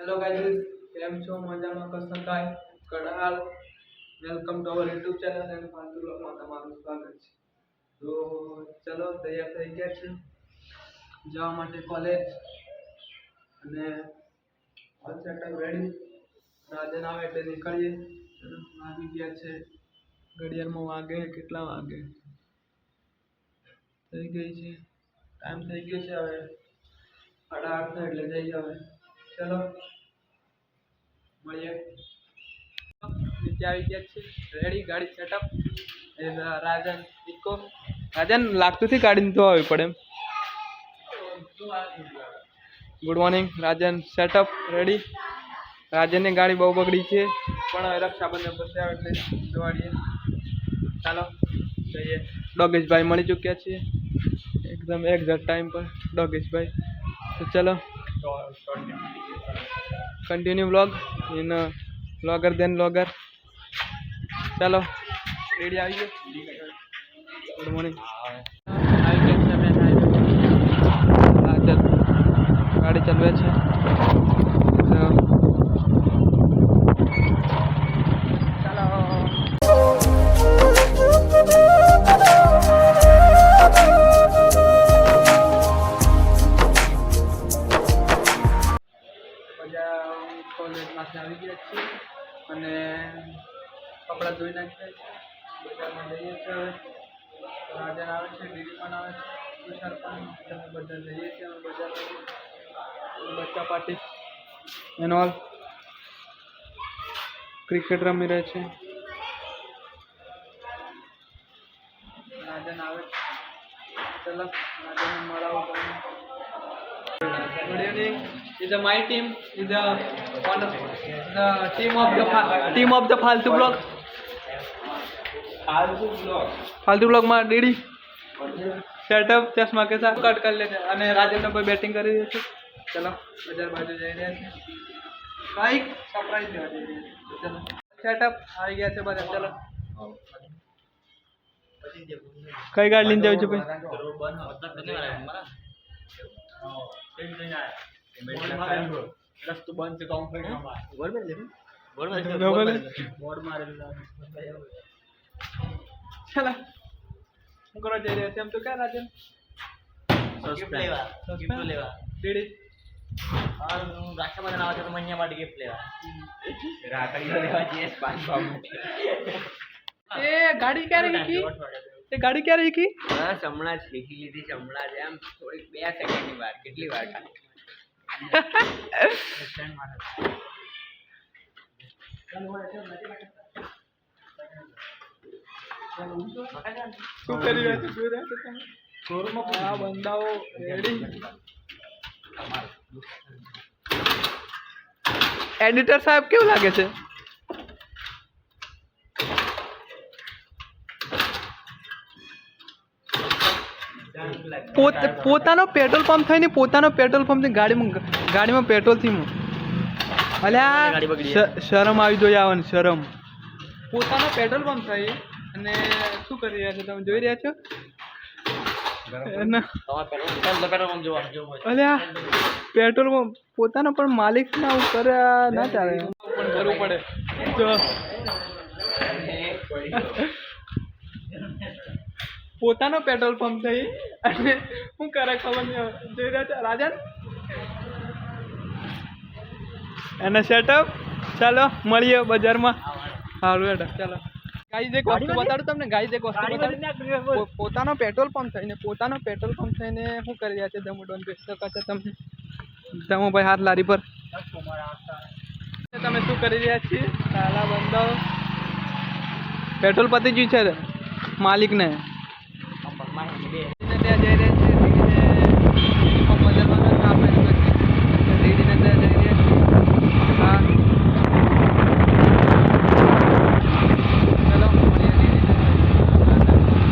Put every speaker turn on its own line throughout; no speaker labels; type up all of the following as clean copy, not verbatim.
Hello guys, કેમ છો? મજામાં કસો કાય કડાલ welcome to our YouTube channel and ફાલતુ બ્લોગમાં તમારું સ્વાગત છે. તો ચલો તૈયાર થઈ ગયા છે જવા માટે કોલેજ અને ઓલ સેટઅપ રેડી. રાજન આવે એટલે નીકળીએ. ચલો આવી ગયા છે. ઘડિયાળમાં વાગે કેટલા વાગે થઈ ગઈ છે, ટાઈમ થઈ ગયો છે. હવે 8:30 એટલે જઈએ. હવે ચલો મળીએ. નીચે આવી ગયા છે રેડી, ગાડી સેટઅપ. રાજન ઇકો રાજન લાગતું થી ગાડી તો આવી પડે એમ. ગુડ મોર્નિંગ રાજન, સેટઅપ રેડી. રાજનની ગાડી બહુ બગડી છે પણ રક્ષાબંધન પછી આવે એટલે જોવાડીએ. ચાલો જઈએ. ડોગેશભાઈ મળી ચૂક્યા છીએ એકદમ એક્ઝેક્ટ ટાઈમ પર. ડોગેશભાઈ, તો ચલો continue vlog in vlogger then vlogger. ચાલો રેડી આવી ગયો. Good morning. આવી ગયા છે અમે ગાડી ચલાવે છે. કોલેજમાંથી આવી ગયા છીએ અને કપડાં ધોઈ નાખ્યા છે. બજારમાં જઈએ છીએ. હવે રાજન આવે છે, દીદી પણ આવે છે, તુષાર પણ. તમે બધા જઈએ છીએ બજારમાં. બચ્ચા પાર્ટી એન્ડ ઓલ ક્રિકેટ રમી રહે છે. રાજન આવે છે. ચલો રાજન મળાવું તમને. Good evening. Is my team is the team of the फालतू ब्लॉग. फालतू ब्लॉग में डीडी सेटअप चश्मा के साथ कट कर लेते हैं અને રાજન કોઈ બેટિંગ કરી રહ્યો છે. ચલો બજાર બાજુ જઈ રહ્યા છે. ભાઈ સરપ્રાઈઝ દેવા જઈ રહ્યા છે. ચલો સેટઅપ આવી ગયા છે બધા. ચલો કઈ ગાડી લઈને જાવ છો ભાઈ? રસ્તો બંધ છે. ચલો શું કરવા જઈ રહ્યા છે એમ તો ક્યાં રાજન? દીદી
રક્ષાબંધન આવે છે તો મહિના માટે ગિફ્ટ લેવા.
એ ગાડી ક્યારે શીખી? એ ગાડી ક્યારે શીખી?
બસ હમણાં જ શીખી લીધી છે. હમણાં જ એમ થોડીક 2 સેકન્ડની વાર. કેટલી વાર ખાલી.
શું કરી રહ્યા છો? જોઈ રહ્યા છો તમે? આ બંદાઓ રેડી. એડિટર સાહેબ કેવું લાગે છે? પોતાનો પેટ્રોલ પંપ થઈને પોતાનો પેટ્રોલ પંપ ગાડીમાં પેટ્રોલ થી અલ્યા શરમ આવી જોઈએ. આવવાની શરમ. પોતાનો પેટ્રોલ પંપ થઈ અને શું કરી રહ્યા છો તમે? જોઈ રહ્યા છો? અલ્યા પેટ્રોલ પંપ પોતાનો પણ માલિક ના કરે ના ચાલે. પણ કરવું પડે. પોતાનો પેટ્રોલ પંપ થઈ અને શું કરે ખબર નહીં. જોઈ રહ્યા છો રાજન એને સેટઅપ. ચાલો મળીએ બજારમાં. સારું હેઠ ચાલો. ગાઈઝ એક વસ્તુ બતાડું તમને. ગાઈઝ એક વસ્તુ બતાડું. પોતાનો પેટ્રોલ પંપ થઈને શું કરી રહ્યા છે? દમોડોન જોઈ શકો છો તમે. દમોભાઈ હાથ લારી પર. તમે શું કરી રહ્યા છીએ? સાલા બંધાઓ પેટ્રોલ પતી ગયું છે માલિકને. ત્યાં જઈ રહ્યા છે.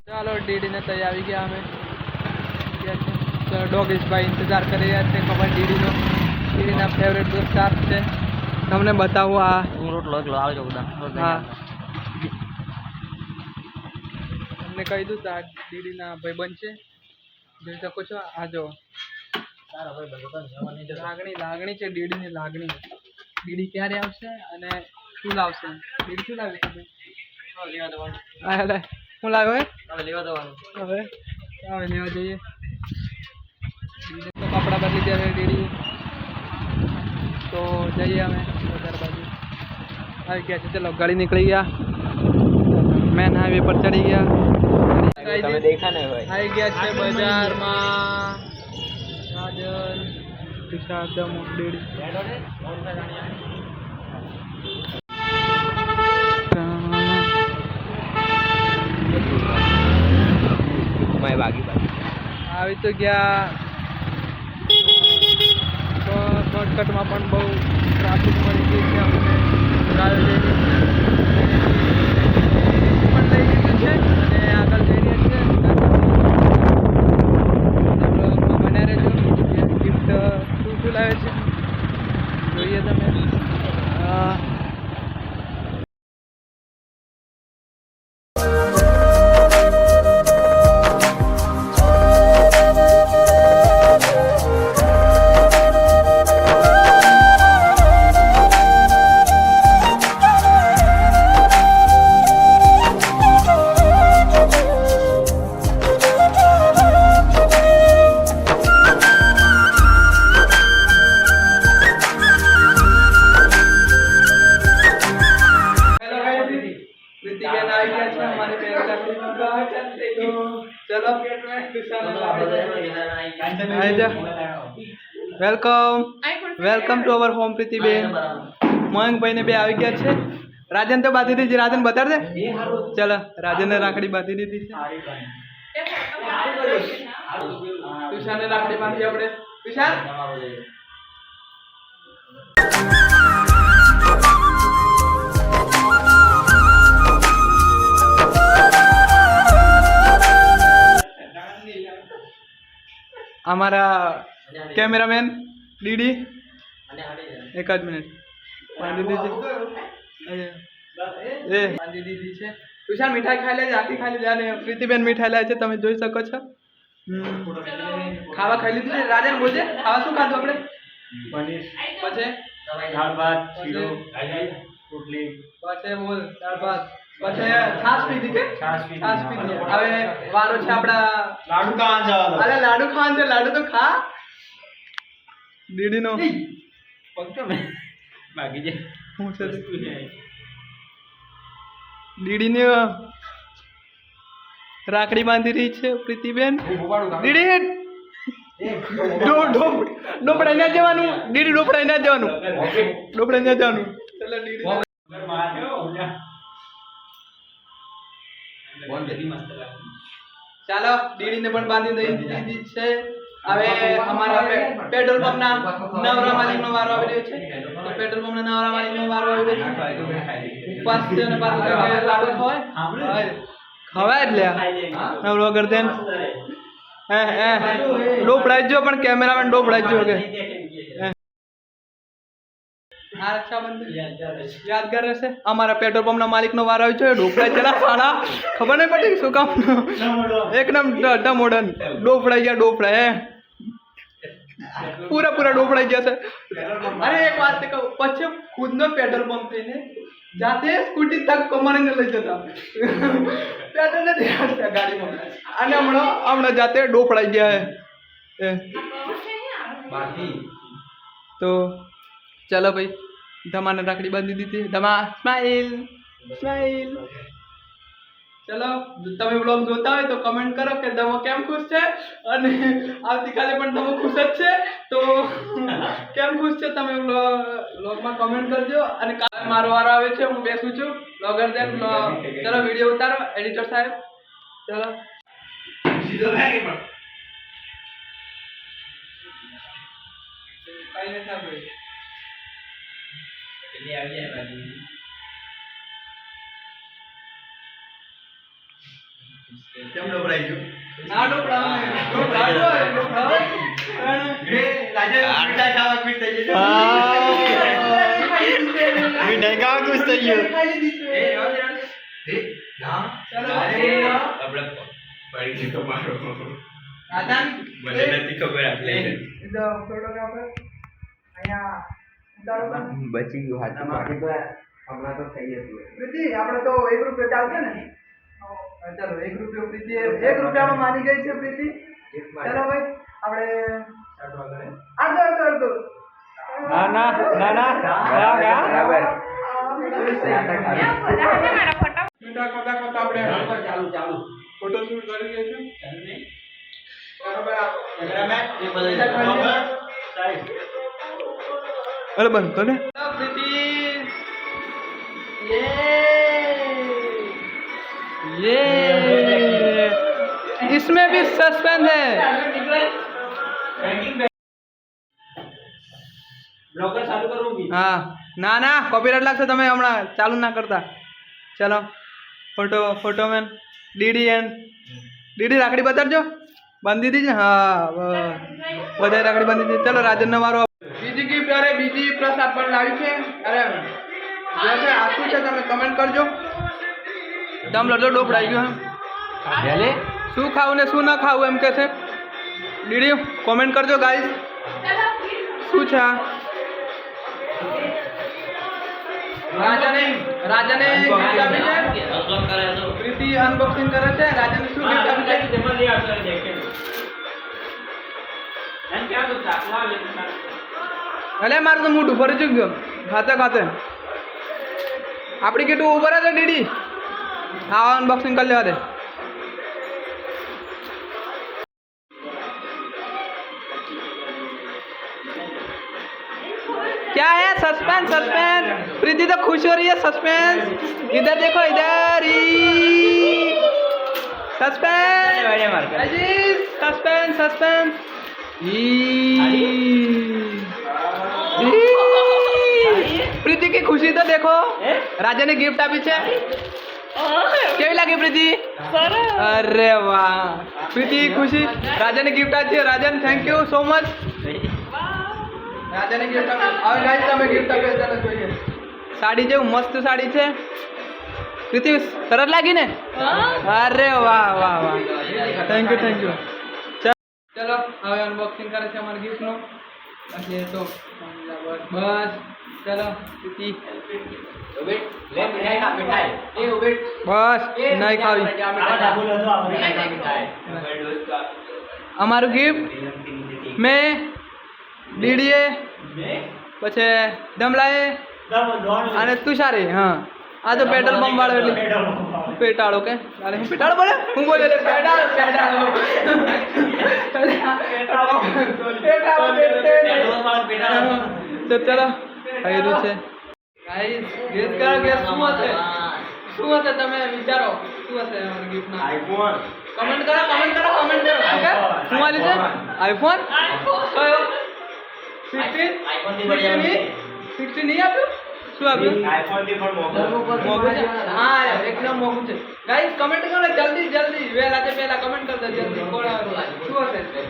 ચાલો ડીડીને તઈ આવી ગયા અમે. ડોગેશભાઈ ઇંતજાર કરી રહ્યા છે. ખબર ડીડીના ફેવરેટ દોસ્તાર છે. તમને બતાવું. આ હા તમને કહી દઉં તો આ ડીડીના ભાઈબંધ છે. જોઈ શકો છો. આ જો લાગણી છે ડીડીની લાગણી. ડીડી ક્યારે આવશે અને શું લાવશે ડીડી શું લાવે તમે
લેવા દવાનું
અરે શું લાવ્યો હે
હવે લેવા દવાનું
હવે હવે લેવા જઈએ ડીડી તો કપડાં બદલી દે ડીડી તો જઈએ અમે બજાર બાજુ આવી ગયા છે ચલો ગાડી નીકળી ગયા મેન હાઈવે પર ચડી ગયા
તમે દેખા ને ભાઈ
આવી ગયા છે બજારમાં રાજન તુષાર દમો ડેડી
માય બાગી બાગી
આવી તો ગયા શોર્ટકટમાં પણ બહુ ટ્રાફિક મળી ગઈ છે અમને ગાડી પણ લઈ લીધું છે અને આગળ જઈ રહ્યા છીએ બન્યા રહેજો ગિફ્ટ શું શું લાવે છે જોઈએ તમે welcome to hour home Pritiben Mayankbhai ને બે આવી ગયા છે રાજન તો બાંધી દીધી રાજન બતાડ દે ચલો રાજન ને રાખડી બાંધી દીધી છે તુષાર ને રાખડી બાંધી આપણે તુષાર हमारा कैमरामैन डीडी एक आध मिनट बांधी दीजिए बांधी દીધી છે તુષાર મીઠાઈ ખાઈ લે આખી ખાઈ લે અને પ્રીતિબેન મીઠાઈ લાવે છે તમે જોઈ શકો છો ખાવા ખાઈ લીધું છે રાજન બોલજે ખાવા શું ખાધું આપણે પનીર પછી દાળ ભાત શીરો રોટલી પછી બોલ દાળ ભાત પછી છાશ પીધી કે છાશ પીધી હવે વારો છે આપડા લાડુ ખાવાનું જવાનું અરે લાડુ ખાવાનું છે લાડુ તો ખા દીદી નો પગતો મે બાકી જે હું છે દીદી ને રાખડી બાંધી રહી છે પ્રીતિબેન દીદી ડોપડા ના જવાનું દીદી ડોપડા ના જવાનું ડોપડા ના જવાનું ચલો દીદી ચાલો દીદી ને પણ બાંધી દીધી છે હવે અમારા પેટ્રોલ પંપ ના નવરા માલિક નો વારો આવી રહ્યો છે તો પેટ્રોલ પંપ ના નવરા માલિક નો વારો આવી રહ્યો છે ઉપવાસ છે અને પાછું લાડુ ખવાય જ લે નવરો કર દે ડોપડાઈ જો પણ કેમેરામેન ડોપડાઈ જો કે આ રક્ષાબંધન યાદગાર રહેશે અમારા પેટ્રોલ પંપ ના માલિક નો વારો આવ્યો છે ડોપડાઈ ચલા સાડા ખબર નહીં પડી શું કામ એકદમ મોડર્ન ડોપડાઈ ગયા ડોપડા હે પૂરા ડોપડાઈ ગયા છે અરે એક વાત કહું પછી ખુદનો પેટ્રોલ પંપ થઈને જાતે સ્કૂટી તક કમાડીને લઈ જતા પેટ્રોલ નથી આવતા ગાડીમાં અને હમણાં જાતે ડોપડાઈ ગયા હે બાકી તો चलो भाई धमा ने राखड़ी बांधी दी थी धमा स्माइल स्माइल चलो તમે વ્લોગ જોતા હોય તો કમેન્ટ કરો કે ધમો કેમ ખુશ છે અને આવતીકાલે પણ ધમો ખુશ જ છે તો કેમ ખુશ છે તમે વ્લોગમાં કમેન્ટ કરજો અને કાલે મારો વારો આવે છે હું બેસું છું વ્લોગર દેન ચલો વિડિયો ઉતારો એડિટર સાહેબ ચલો સીધો ભાઈ પણ કઈ નથી આપણે એટલે આવી જાય બાજુ કેમ ડોબરાઈ ગયો ના ડોબરાવ એ રાજે મીઠાઈ ખાવા ખુશ થઈ ગયો મીઠાઈ ખાવા ખુશ થઈ ગયો એ ના ચલો આપણે પડી ગયો મારો આદાન મને નથી ખબર આપણે ફોટોગ્રાફર અહીંયા
બચી ગયું હાથમાં બાકી તો હમણાં તો થઈ જતું
પ્રીતિ આપણે તો 1 રૂપિયો ચાલશે ને ચાલો 1 રૂપિયો પ્રીતિ 1 રૂપિયામાં માની ગઈ છે પ્રીતિ ચાલો ભાઈ આપણે અડધો
ના બરાબર
મીઠા ખાતા આપણે ચાલુ ફોટો શૂટ કરી લઈશું अरे बंद कर दे ये इसमें भी सस्पेंस है
ब्लॉगर चालू करूंगी
हाँ ना कॉपीराइट लगता તમે હમણાં ચાલુ ના કરતા ચલો फोटो में ડીડી રાખડી બતાડજો બાંધી દીધી હા બધા રાખડી બાંધી દીધી ચલો રાજન ને મારો બીજી ગિફ્ટ અરે બીજી પ્રસાદ પણ લાવી છે અરે જે છે આ શું છે તમે કમેન્ટ કરજો દમ લડો ડોપડાઈ ગયો
ભલે
શું ખાવું ને શું ના ખાવું એમ કે છે ડીડી કોમેન્ટ કરજો ગાઈસ શું છે આ રાજાને gift આપી છે પ્રીતિ અનબોક્સિંગ કરે છે રાજાને શું gift આપી છે
તેમાં લઈ આવશે દેખે એમ ક્યાં તો ચાકવા લે
અલે મારું તો મોઢું ભરી ચૂક્યું ખાતે આપણી કેટલું ઉપર છે ડીડી હા અનબોક્સિંગ કરી લેવા દે क्या है सस्पेंस प्रीति तो खुश हो रही है सस्पेंस इधर देखो इधर सस्पेंस प्रीति की खुशी तो देखो राजा ने गिफ्ट આપી છે કેવી લાગી પ્રીતિ અરે વાહ પ્રીતિ ખુશી રાજા ને गिफ्ट આપી છે રાજા થેન્ક યુ સો મચ રાજાને ગિફ્ટ આપી હવે ગાઈસ તમે ગિફ્ટ આપી ચાલો જોઈએ સાડી જેવું મસ્ત સાડી છે પ્રીતિ સરસ લાગી ને અરે વાહ થેન્ક યુ ચલો હવે અનબોક્સિંગ કરે છે અમારી ગિફ્ટ નો એટલે તો બસ ચલો પ્રીતિ
લે મીઠાઈ ખા મીઠાઈ એ ઉભેટ
બસ નહીં ખાવી અમારું ગિફ્ટ મેં ડીડીએ પછી દમલાએ અને તુષારે હા આ તો પેટ્રોલ પંપ વાળો એટલે પેટાળો કે અરે હું પેટાળો બોલે હું બોલે પેટાળો તો ચલો આવ્યું છે ગાઈસ ગેસ કરો કે શું હશે તમે વિચારો શું હશે અમારી ગિફ્ટ ના
આઈફોન
કમેન્ટ કરો શું વાલી છે આઈફોન કયો 16 નહીં આપ્યું શું આપ્યું
આઈફોન થી પણ
મોંઘું છે હા એકદમ મોંઘું છે ગાઈસ કમેન્ટ કરો જલ્દી પહેલા કમેન્ટ કરી દો જલ્દી કોણ શું હશે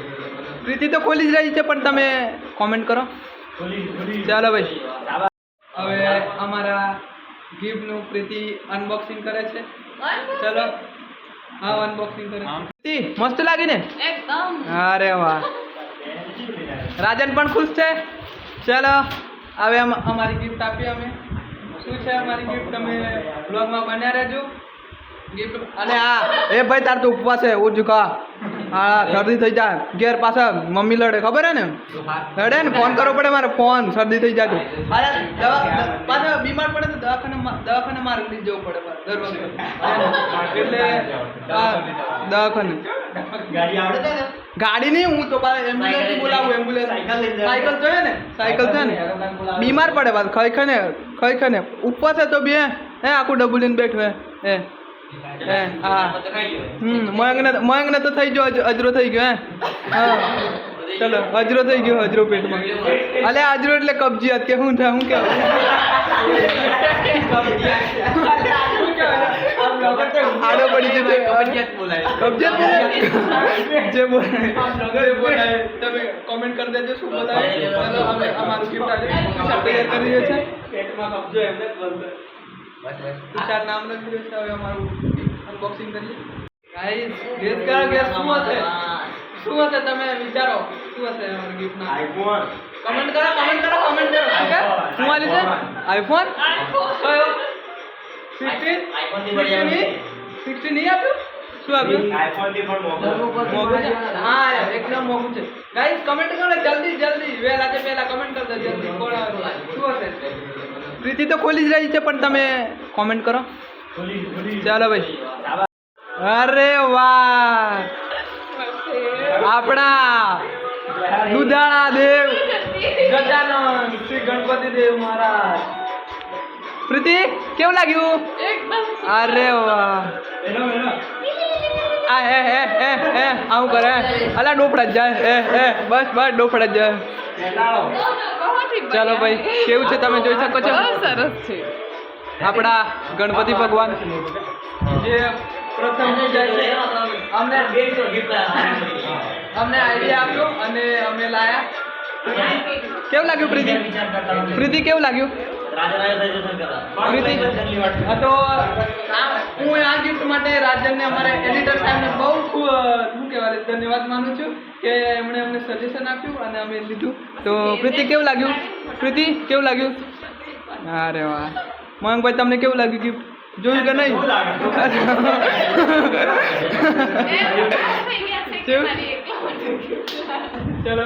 પ્રીતિ તો ખોલી જ રહી છે પણ તમે કોમેન્ટ કરો ચાલો ભાઈ હવે અમારા ગિફ્ટ નું પ્રીતિ અનબોક્સિંગ કરે છે ચલો હા અનબોક્સિંગ કરે પ્રીતિ મસ્ત લાગી ને
એકદમ
અરે વાહ રાજન પણ ખુશ છે ચલો હવે અમારી ગિફ્ટ આપી અમે શું છે અમારી ગિફ્ટ તમે બ્લોગમાં બન્યા રહેજો ગિફ્ટ અને હા એ ભાઈ તાર તો ઉપવાસ છે ઓછું ખા હા શરદી થઈ જાય ઘેર પાછા મમ્મી લડે ખબર હે ને લડે ને ફોન કરવો પડે મારે ફોન શરદી થઈ જાય તો પાછા બીમાર પડે તો દવાખાને મારે લઈ જવું પડે દર વખતે એટલે દવાખાને ગાડી નહીં હું તો એમ્બ્યુલન્સ બોલાવું એમ્બ્યુલન્સ સાયકલ તો ને બીમાર પડે પાછું ખાઈ ને ઉપવાસ છે તો બે હે આખું ડબુ લઈને બેઠું હે હા મયંક ને તો થઈ ગયો અજરો થઈ ગયો હા ચલો અજરો થઈ ગયો અજરો પેટમાં અલે અજરો એટલે કબજિયાત કે શું થાય શું કહેવાય આડો પડી જશે કબજિયાત જે બોલાય તમે કોમેન્ટ કરી દેજો શું બોલાય ચલો અમે અમારું ગિફ્ટ આજે તૈયાર કરી રહ્યો છે પેટમાં કબજો એમને જ બોલતો તુષાર નામ લખી રહ્યો છે હવે અમારું અનબોક્સિંગ કરીએ ગાઈસ ગેસ કરો કે શું હશે તમે વિચારો શું હશે અમારી ગિફ્ટ ના
આઈફોન
કમેન્ટ કરો ઠીક છે શું વાલી છે આઈફોન કયો 16 નહીં આપ્યું શું આપ્યું મોંઘું છે હા એકદમ મોંઘું છે ગાઈસ કમેન્ટ કરો જલ્દી પહેલા કમેન્ટ કરી દો જલ્દી કોણ શું હશે પ્રીતિ તો ખોલી જ રહી છે પણ તમે કોમેન્ટ કરો ચાલો ભાઈ અરે વાહ આપણા દુધાળા દેવ ગજાનન શ્રી ગણપતિ દેવ મહારાજ પ્રીતિ કેવું લાગ્યું અરે વાહ આ હે આવું કરે અલા ડોફડા જ જાય બસ ડોફડા જ જાય ચાલો ભાઈ કેવું છે તમે જોઈ શકો છો
સરસ છે
આપણા ગણપતિ ભગવાન જે પ્રથમ અમને આઈડિયા આપ્યો અને અમે લાયા કેવું લાગ્યું પ્રીતિ કેવું લાગ્યું પ્રીતિ તો હું આ ગિફ્ટ માટે રાજનને અમારે એડિટર સાહેબને બહુ શું કહેવાય ધન્યવાદ માનું છું કે એમણે અમને સજેશન આપ્યું અને અમે લીધું તો પ્રીતિ કેવું લાગ્યું અરે વાહ મયંકભાઈ તમને કેવું લાગ્યું ગિફ્ટ જોયું કે નહીં ચલો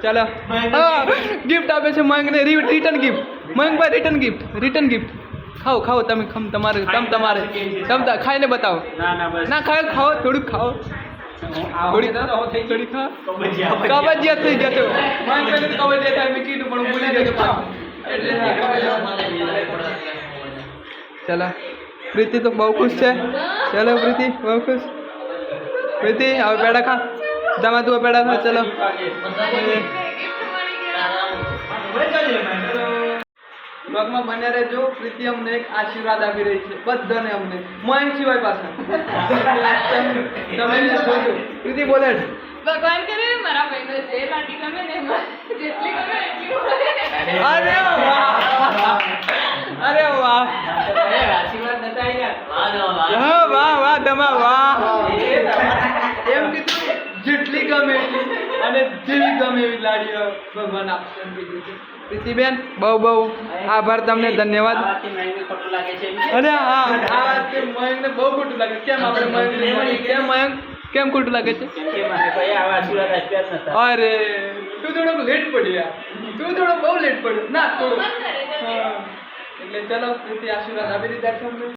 ચાલો ગિફ્ટ આપે છે મયંકને return gift Mayankbhai return gift ખાઓ તમે તમારે ખાઈને બતાવો ના ખાઓ થોડુંક ખાઓ થોડી ખા કબજિયાત થઈ જતો મયંકભાઈને કબજિયાત થાય મેં કીધું પણ ભૂલી ગયો ચાલો પ્રીતિ તો બહુ ખુશ છે ચાલો પ્રીતિ બહુ ખુશ પ્રીતિ હવે પેડા ખા દમા તું પેડા ખા ચલો બ્લોગમાં બને રહેજો પ્રીતિ અમને એક આશીર્વાદ આપી રહી છે બધાને અમને મયંક સિવાય પાછા તમે જોજો પ્રીતિ બોલે
ભગવાન કરે મારા ભાઈને જે લાડી ગમે ને જેટલી ગમે એટલી
અરે વાહ
આશીર્વાદ નતા આવ્યા
વાહ દમા વાહ એમ કીધું જેટલી ગમે એટલી અને જેવી ગમે એવી લાડીઓ ભગવાન આપશે એમ કીધું છે પ્રીતિબેન બહુ આભાર તમને ધન્યવાદ અરે હા આ વાત મયંકને બહુ ખોટું લાગે કેમ આપણે મયંક કેમ ખોટું લાગે છે અરે તું થોડોક લેટ પડ્યો બહુ લેટ પડ્યો ના થોડું એટલે ચલો પ્રીતિ આશીર્વાદ આપી દીધા છે અમને